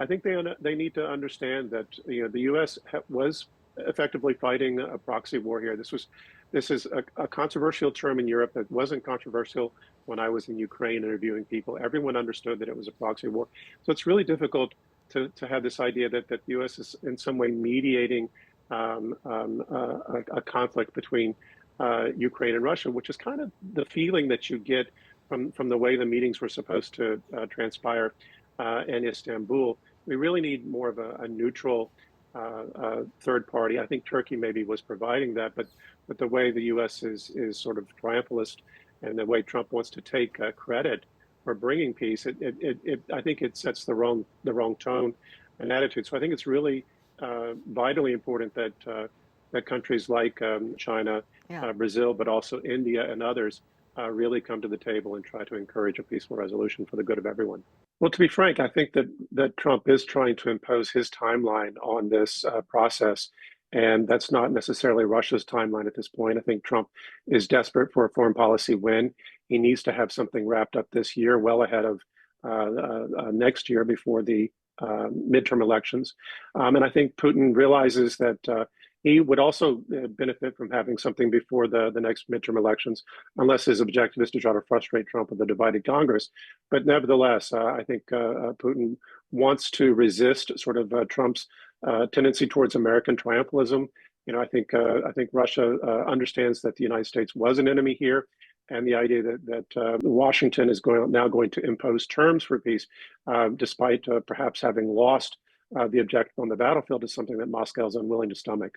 I think they need to understand that the U.S. was effectively fighting a proxy war here. This is a controversial term in Europe that wasn't controversial when I was in Ukraine interviewing people. Everyone understood that it was a proxy war. So it's really difficult to have this idea that the U.S. is in some way mediating a conflict between Ukraine and Russia, which is kind of the feeling that you get from the way the meetings were supposed to transpire in Istanbul. We really need more of a neutral third party. I think Turkey maybe was providing that, but the way the U.S. is sort of triumphalist and the way Trump wants to take credit for bringing peace, I think it sets the wrong tone and attitude. So I think it's really vitally important that countries like China, Brazil, but also India and others really come to the table and try to encourage a peaceful resolution for the good of everyone. Well, to be frank, I think that Trump is trying to impose his timeline on this process, and that's not necessarily Russia's timeline at this point. I think Trump is desperate for a foreign policy win. He needs to have something wrapped up this year, well ahead of next year before the midterm elections. And I think Putin realizes that he would also benefit from having something before the next midterm elections, unless his objective is to try to frustrate Trump with a divided Congress. But nevertheless, I think Putin wants to resist sort of Trump's tendency towards American triumphalism. I think Russia understands that the United States was an enemy here, and the idea that Washington is now going to impose terms for peace, despite perhaps having lost the objective on the battlefield, is something that Moscow is unwilling to stomach.